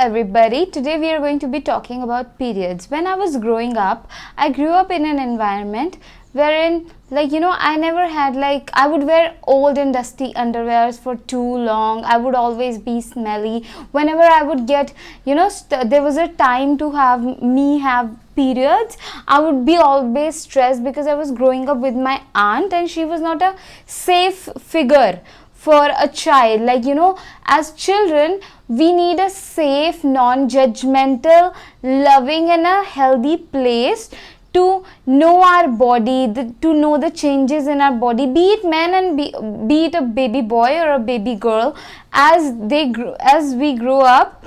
everybody. Today we are going to be talking about periods. When I was growing up, I grew up in an environment wherein I never had I would wear old and dusty underwears for too long. I would always be smelly. Whenever I would get, there was a time to have periods, I would be always stressed because I was growing up with my aunt and she was not a safe figure for a child. As children, we need a safe, non-judgmental, loving and a healthy place to know our body, to know the changes in our body, be it man and be it a baby boy or a baby girl. As we grow up,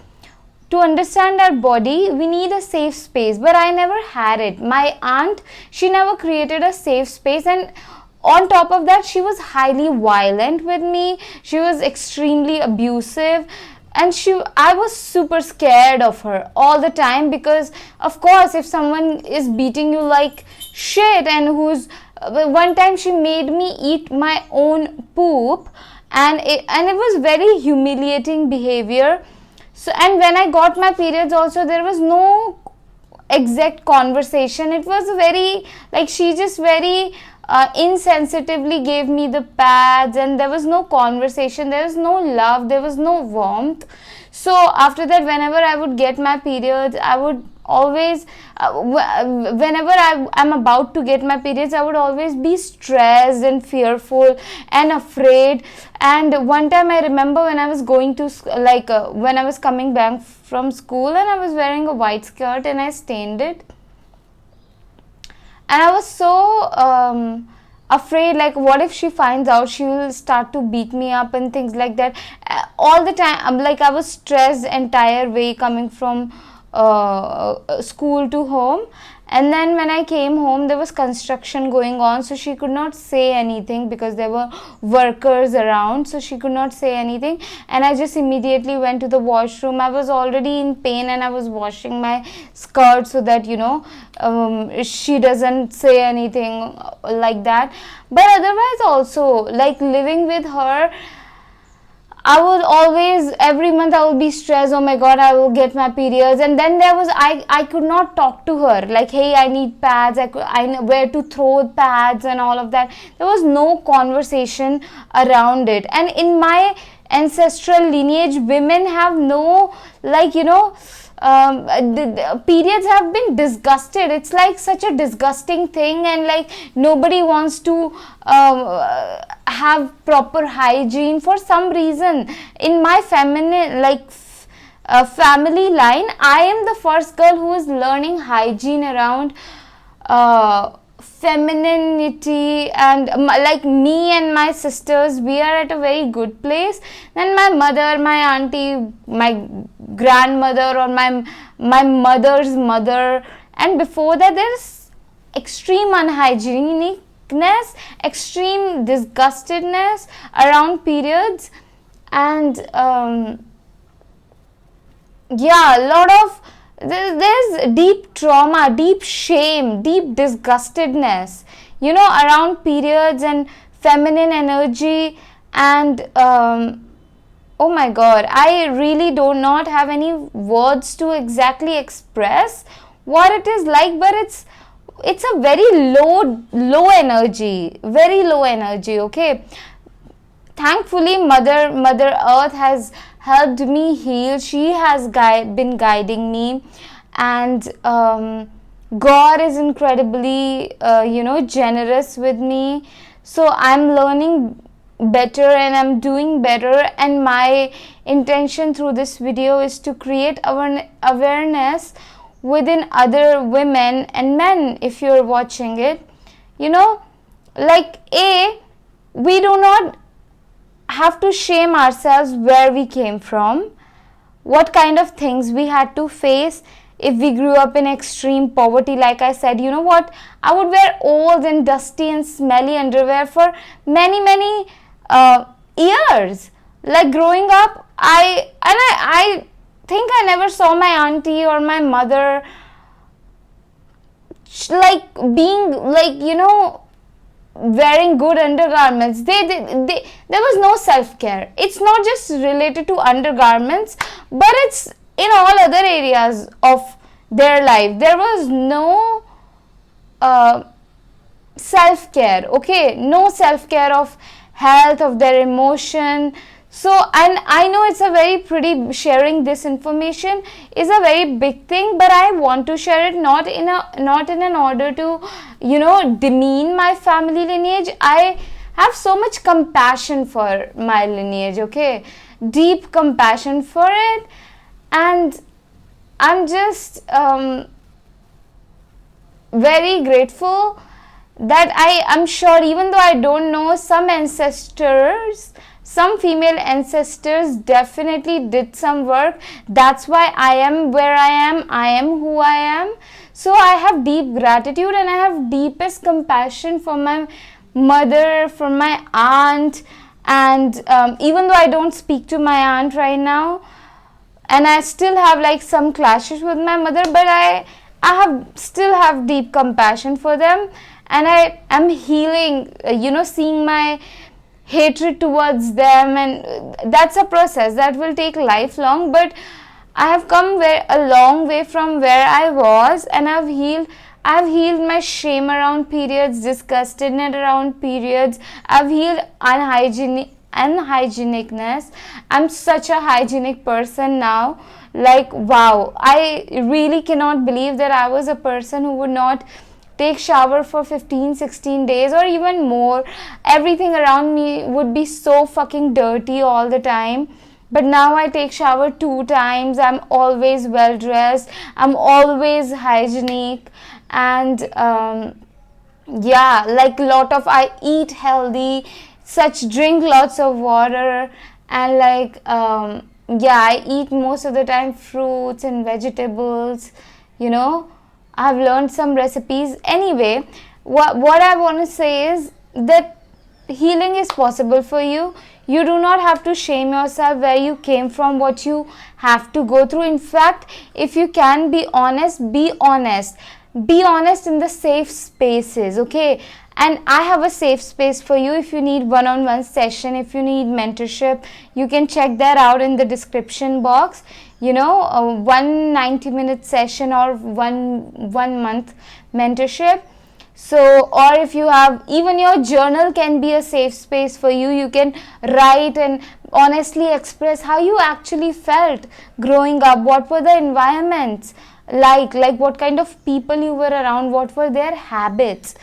to understand our body, we need a safe space, but I never had it. My aunt, she never created a safe space, and on top of that, she was highly violent with me. She was extremely abusive, and I was super scared of her all the time, because of course if someone is beating you like shit, and one time she made me eat my own poop, and it was very humiliating behavior. So, and when I got my periods also, there was no exact conversation. It was very she just very insensitively gave me the pads, and there was no conversation, there was no love, there was no warmth. So after that, whenever I would get my periods, I would always whenever I'm about to get my periods, I would always be stressed and fearful and afraid. And one time I remember when I was going to when I was coming back from school, and I was wearing a white skirt and I stained it, and I was so afraid, what if she finds out, she will start to beat me up and things like that. All the time, I was stressed entire way coming from school to home. And then when I came home, there was construction going on, so she could not say anything because there were workers around, so she could not say anything. And I just immediately went to the washroom. I was already in pain and I was washing my skirt so that she doesn't say anything like that. But otherwise also, living with her, I would always, every month I would be stressed, oh my god, I will get my periods. And then there was, I could not talk to her, hey, I need pads, I know where to throw pads and all of that. There was no conversation around it. And in my ancestral lineage, women have no, the periods have been disgusted. It's such a disgusting thing, and nobody wants to have proper hygiene for some reason. In my feminine family line, I am the first girl who is learning hygiene around femininity, and me and my sisters, we are at a very good place. Then my mother, my auntie, my grandmother, or my mother's mother, and before that there's extreme unhygienic-ness, extreme disgustedness around periods, and a lot of there's deep trauma, deep shame, deep disgustedness around periods and feminine energy. And oh my god, I really do not have any words to exactly express what it is like, but it's a very low energy, okay. Thankfully, Mother Earth has helped me heal. She has been guiding me, and God is incredibly generous with me. So I'm learning better and I'm doing better, and my intention through this video is to create awareness within other women and men. If you're watching it, we do not have to shame ourselves where we came from, what kind of things we had to face if we grew up in extreme poverty. Like I said, you know what, I would wear old and dusty and smelly underwear for many years. Growing up, I think I never saw my auntie or my mother being wearing good undergarments. There was no self-care. It's not just related to undergarments, but it's in all other areas of their life. There was no self-care, okay, no self-care of health, of their emotion. So, and I know it's a very pretty, sharing this information is a very big thing, but I want to share it not in an order to, demean my family lineage. I have so much compassion for my lineage, okay, deep compassion for it. And I'm just very grateful that I'm sure, even though I don't know, some female ancestors definitely did some work. That's why I am where I am who I am. So I have deep gratitude, and I have deepest compassion for my mother, for my aunt. And even though I don't speak to my aunt right now, and I still have like some clashes with my mother, but I still have deep compassion for them, and I am healing, seeing my hatred towards them, and that's a process that will take lifelong. But I have come a long way from where I was, and I've healed my shame around periods, disgustedness around periods. I've healed unhygienicness. I'm such a hygienic person now. Like, wow, I really cannot believe that I was a person who would not take shower for 15-16 days or even more. Everything around me would be so fucking dirty all the time. But now I take shower 2 times. I'm always well dressed. I'm always hygienic. And I eat healthy, drink lots of water, and I eat most of the time fruits and vegetables. I've learned some recipes. Anyway, what I want to say is that healing is possible for you. You do not have to shame yourself where you came from, what you have to go through. In fact, if you can be honest, be honest. Be honest in the safe spaces, okay? And I have a safe space for you. If you need one-on-one session, if you need mentorship, you can check that out in the description box. A 190-minute session or one month mentorship. So, or if you have, even your journal can be a safe space for you. You can write and honestly express how you actually felt growing up. What were the environments like what kind of people you were around, what were their habits,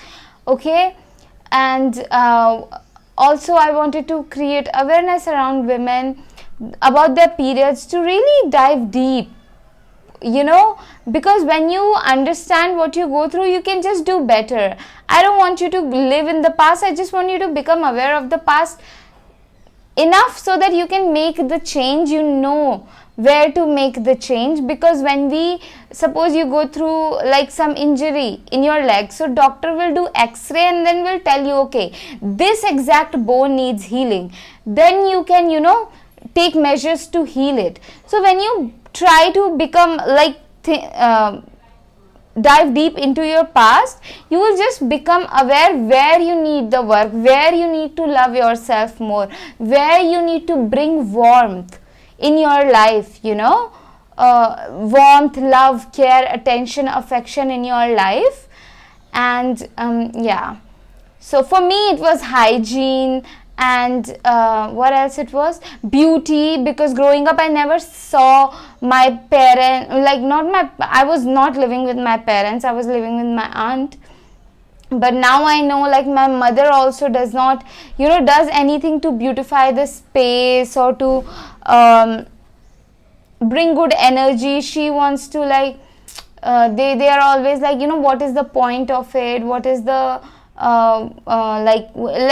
okay? And also I wanted to create awareness around women about their periods, to really dive deep, because when you understand what you go through, you can just do better. I don't want you to live in the past. I just want you to become aware of the past enough so that you can make the change, where to make the change. Because when suppose you go through like some injury in your leg, so doctor will do x-ray and then will tell you, okay, this exact bone needs healing. Then you can, take measures to heal it. So when you try to become dive deep into your past, you will just become aware where you need the work, where you need to love yourself more, where you need to bring warmth in your life, warmth, love, care, attention, affection in your life. And so for me it was hygiene, and what else it was, beauty, because growing up I never saw my parent, I was not living with my parents, I was living with my aunt. But now I know, my mother also does not, does anything to beautify the space or to bring good energy. She wants to they are always what is the point of it, what is the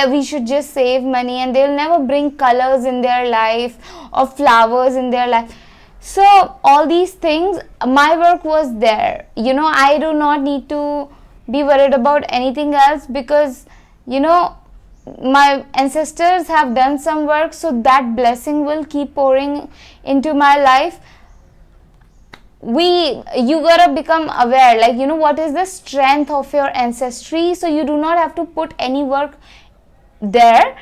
we should just save money, and they'll never bring colors in their life or flowers in their life. So all these things, my work was there. I do not need to be worried about anything else, because my ancestors have done some work, so that blessing will keep pouring into my life. You gotta become aware, what is the strength of your ancestry, so you do not have to put any work there,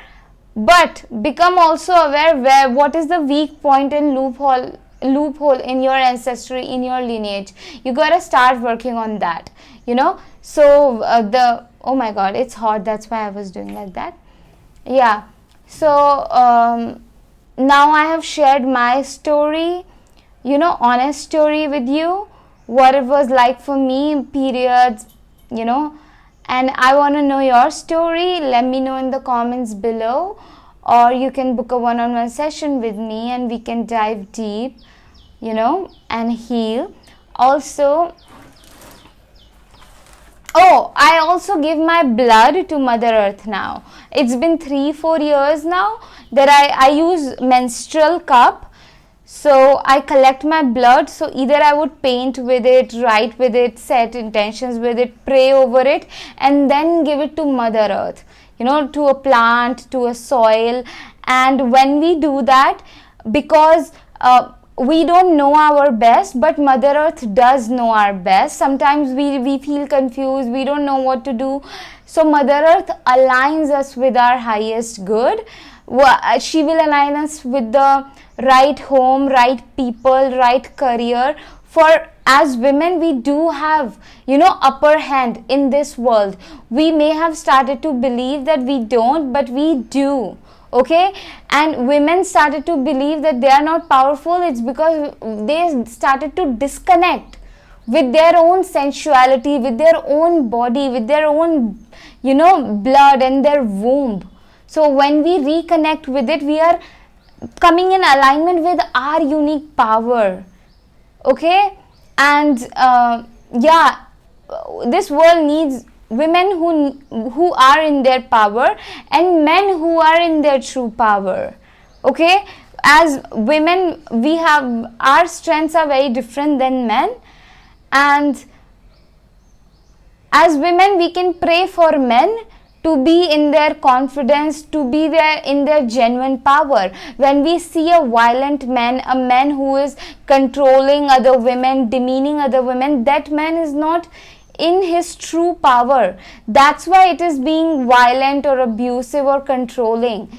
but become also aware what is the weak point and loophole loophole in your ancestry, in your lineage. You gotta start working on that, you know. So oh my god, it's hot, that's why I was doing like that. Yeah. So now I have shared my story, you know, honest story with you, what it was like for me, periods, you know. And I want to know your story. Let me know in the comments below, or you can book a one-on-one session with me and we can dive deep, you know, and heal. Also, oh, I also give my blood to Mother Earth now. It's been 3-4 years now that I use menstrual cup. So I collect my blood. So either I would paint with it, write with it, set intentions with it, pray over it, and then give it to Mother Earth, you know, to a plant, to a soil. And when we do that, because we don't know our best, but Mother Earth does know our best. Sometimes we feel confused, we don't know what to do. So Mother Earth aligns us with our highest good. She will align us with the right home, right people, right career. For as women, we do have, you know, upper hand in this world. We may have started to believe that we don't, but we do. Okay, and women started to believe that they are not powerful. It's because they started to disconnect with their own sensuality, with their own body, with their own, you know, blood and their womb. So when we reconnect with it, we are coming in alignment with our unique power. Okay, and yeah, this world needs women who are in their power and men who are in their true power. Okay, as women, we have, our strengths are very different than men, and as women we can pray for men to be in their confidence, to be there in their genuine power. When we see a violent man, a man who is controlling other women, demeaning other women, that man is not in his true power. That's why it is being violent or abusive or controlling.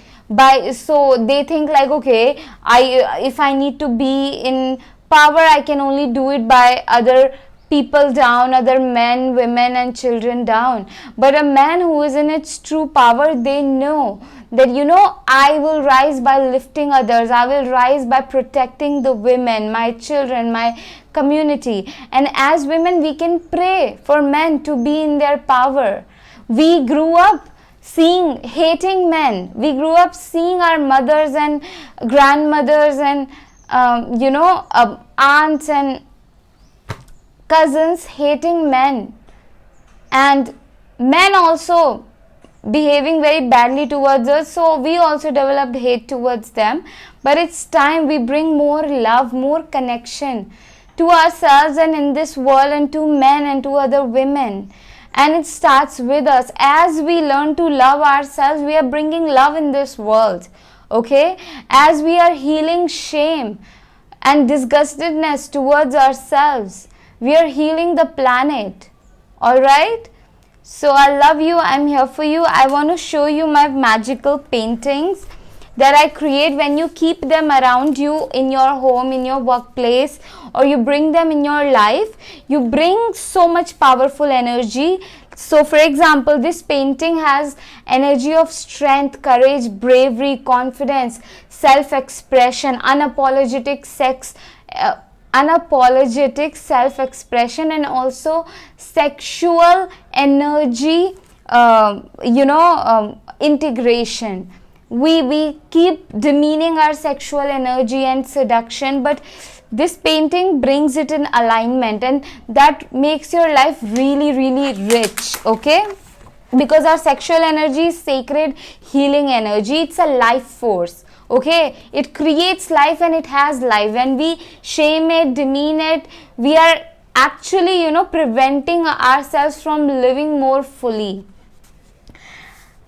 So they think like, okay, if I need to be in power, I can only do it by other people down, other men, women and children down. But a man who is in its true power, they know that, you know, I will rise by lifting others, I will rise by protecting the women, my children, my community. And as women, we can pray for men to be in their power. We grew up hating men. We grew up seeing our mothers and grandmothers and aunts and cousins hating men, and men also behaving very badly towards us, so we also developed hate towards them. But it's time we bring more love, more connection to ourselves and in this world, and to men and to other women. And it starts with us. As we learn to love ourselves, we are bringing love in this world. Okay, as we are healing shame and disgustedness towards ourselves, we are healing the planet. Alright? So I love you. I'm here for you. I want to show you my magical paintings that I create. When you keep them around you in your home, in your workplace, or you bring them in your life, you bring so much powerful energy. So for example, this painting has energy of strength, courage, bravery, confidence, self-expression, unapologetic self-expression, and also sexual energy, integration. We keep demeaning our sexual energy and seduction, but this painting brings it in alignment, and that makes your life really, really rich. Okay, because our sexual energy is sacred healing energy. It's a life force. Okay, it creates life and it has life. When we shame it, demean it, we are actually, preventing ourselves from living more fully.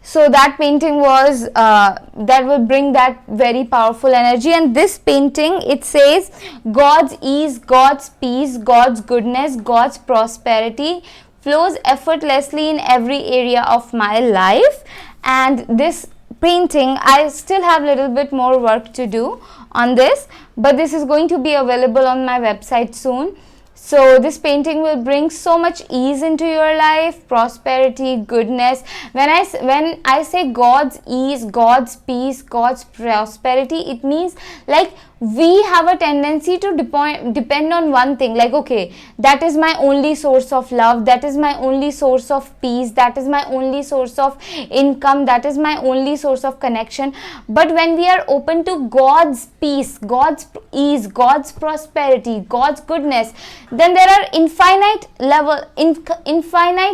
So that painting was, that will bring that very powerful energy. And this painting, it says, God's ease, God's peace, God's goodness, God's prosperity flows effortlessly in every area of my life. And this painting, I still have a little bit more work to do on this, but this is going to be available on my website soon. So this painting will bring so much ease into your life, prosperity, goodness. When I say God's ease, God's peace, God's prosperity, it means like we have a tendency to depend on one thing, like, okay, that is my only source of love, that is my only source of peace, that is my only source of income, that is my only source of connection. But when we are open to God's peace, God's ease, God's prosperity, God's goodness, then there are infinite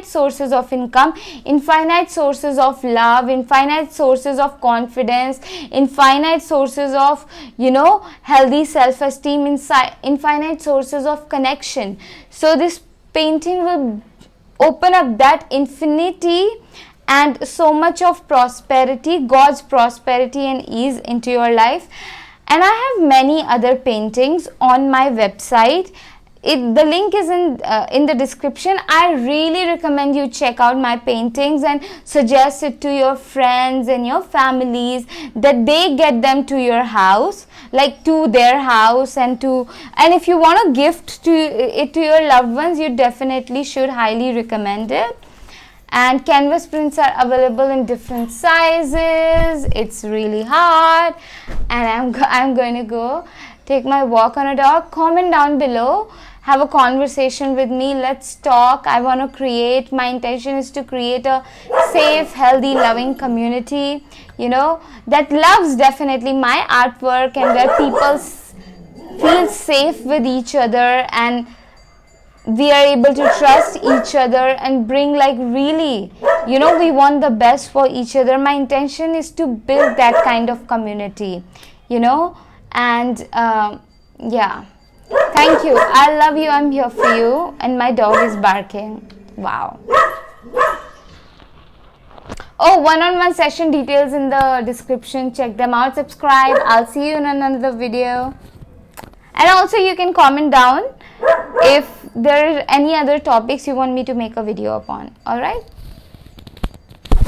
sources of income, infinite sources of love, infinite sources of confidence, infinite sources of, healthy self-esteem, infinite sources of connection. So this painting will open up that infinity and so much of prosperity, God's prosperity and ease into your life. And I have many other paintings on my website. The link is in the description. I really recommend you check out my paintings and suggest it to your friends and your families, that they get them to your house, like to their house, and if you want to gift it to your loved ones, you definitely should highly recommend it. And canvas prints are available in different sizes. It's really hard, and I'm going to go take my walk on a dog. Comment down below, have a conversation with me, let's talk. I want to create, my intention is to create a safe, healthy, loving community, that loves definitely my artwork, and where people feel safe with each other, and we are able to trust each other and bring, like, really, we want the best for each other. My intention is to build that kind of community, and yeah. Thank you. I love you. I'm here for you. And my dog is barking. Wow. Oh, one-on-one session details in the description. Check them out. Subscribe. I'll see you in another video. And also you can comment down if there are any other topics you want me to make a video upon. Alright?